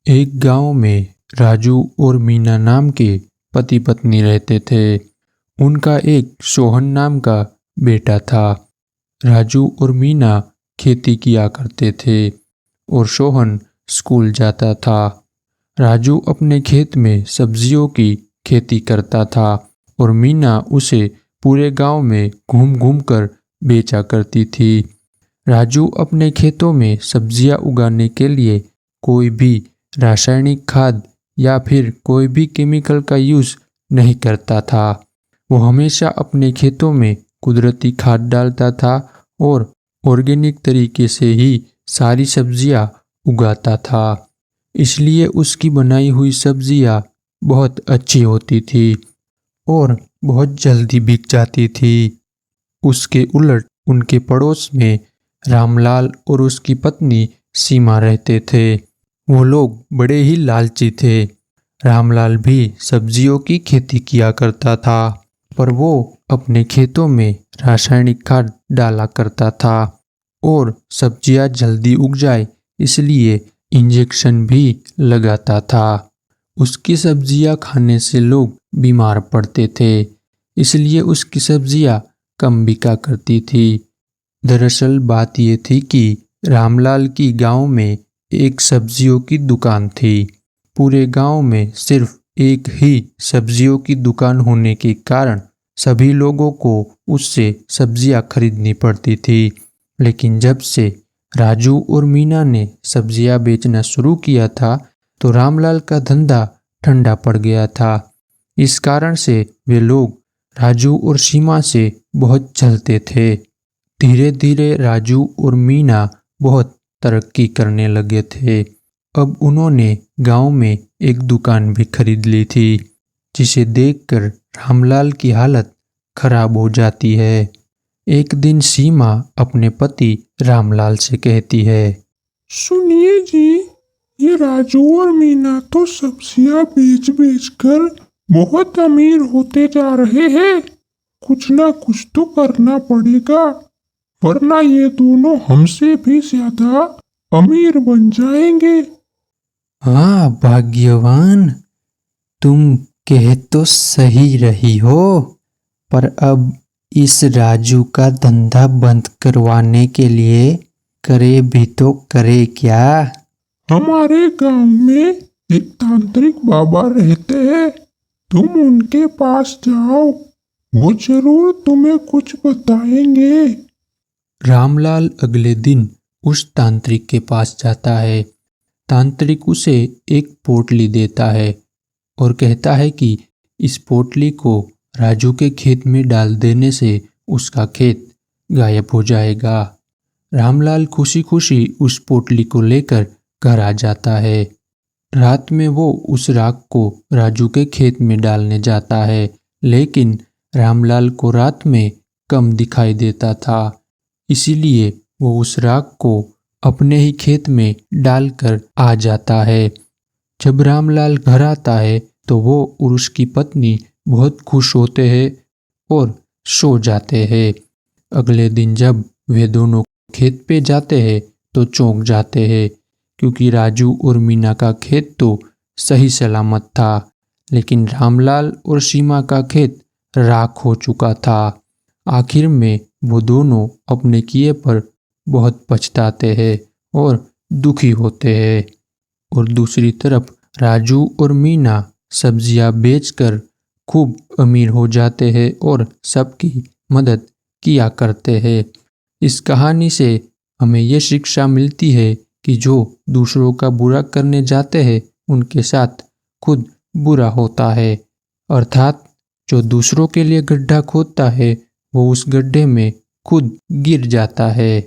एक गांव में राजू और मीना नाम के पति पत्नी रहते थे। उनका एक सोहन नाम का बेटा था। राजू और मीना खेती किया करते थे और सोहन स्कूल जाता था। राजू अपने खेत में सब्जियों की खेती करता था और मीना उसे पूरे गांव में घूम घूम कर बेचा करती थी। राजू अपने खेतों में सब्जियां उगाने के लिए कोई भी रासायनिक खाद या फिर कोई भी केमिकल का यूज़ नहीं करता था। वो हमेशा अपने खेतों में कुदरती खाद डालता था और ऑर्गेनिक तरीके से ही सारी सब्जियां उगाता था। इसलिए उसकी बनाई हुई सब्जियां बहुत अच्छी होती थी और बहुत जल्दी बिक जाती थी। उसके उलट उनके पड़ोस में रामलाल और उसकी पत्नी सीमा रहते थे। वो लोग बड़े ही लालची थे। रामलाल भी सब्जियों की खेती किया करता था, पर वो अपने खेतों में रासायनिक खाद डाला करता था और सब्जियां जल्दी उग जाए इसलिए इंजेक्शन भी लगाता था। उसकी सब्जियां खाने से लोग बीमार पड़ते थे, इसलिए उसकी सब्जियां कम बिका करती थी। दरअसल बात ये थी कि रामलाल की गांव में एक सब्जियों की दुकान थी। पूरे गांव में सिर्फ एक ही सब्जियों की दुकान होने के कारण सभी लोगों को उससे सब्जियां खरीदनी पड़ती थी। लेकिन जब से राजू और मीना ने सब्जियां बेचना शुरू किया था तो रामलाल का धंधा ठंडा पड़ गया था। इस कारण से वे लोग राजू और सीमा से बहुत जलते थे। धीरे धीरे राजू और मीना बहुत तरक्की करने लगे थे। अब उन्होंने गांव में एक दुकान भी खरीद ली थी, जिसे देखकर रामलाल की हालत खराब हो जाती है। एक दिन सीमा अपने पति रामलाल से कहती है, सुनिए जी, ये राजू और मीना तो सब्जियां बेच बेच कर बहुत अमीर होते जा रहे हैं। कुछ ना कुछ तो करना पड़ेगा, वरना ये दोनों हमसे भी ज्यादा अमीर बन जाएंगे। हाँ भाग्यवान, तुम कह तो सही रही हो, पर अब इस राजू का धंधा बंद करवाने के लिए करे भी तो करे क्या। हमारे गांव में एक तांत्रिक बाबा रहते हैं, तुम उनके पास जाओ, वो जरूर तुम्हें कुछ बताएंगे। रामलाल अगले दिन उस तांत्रिक के पास जाता है। तांत्रिक उसे एक पोटली देता है और कहता है कि इस पोटली को राजू के खेत में डाल देने से उसका खेत गायब हो जाएगा। रामलाल खुशी खुशी उस पोटली को लेकर घर आ जाता है। रात में वो उस राख को राजू के खेत में डालने जाता है, लेकिन रामलाल को रात में कम दिखाई देता था, इसीलिए वो उस राख को अपने ही खेत में डालकर आ जाता है। जब रामलाल घर आता है तो वो और उसकी पत्नी बहुत खुश होते हैं और सो जाते हैं। अगले दिन जब वे दोनों खेत पे जाते हैं तो चौंक जाते हैं, क्योंकि राजू और मीना का खेत तो सही सलामत था, लेकिन रामलाल और सीमा का खेत राख हो चुका था। आखिर में वो दोनों अपने किए पर बहुत पछताते हैं और दुखी होते हैं। और दूसरी तरफ राजू और मीना सब्जियां बेचकर खूब अमीर हो जाते हैं और सबकी मदद किया करते हैं। इस कहानी से हमें ये शिक्षा मिलती है कि जो दूसरों का बुरा करने जाते हैं उनके साथ खुद बुरा होता है, अर्थात जो दूसरों के लिए गड्ढा खोदता है वो उस गड्ढे में खुद गिर जाता है।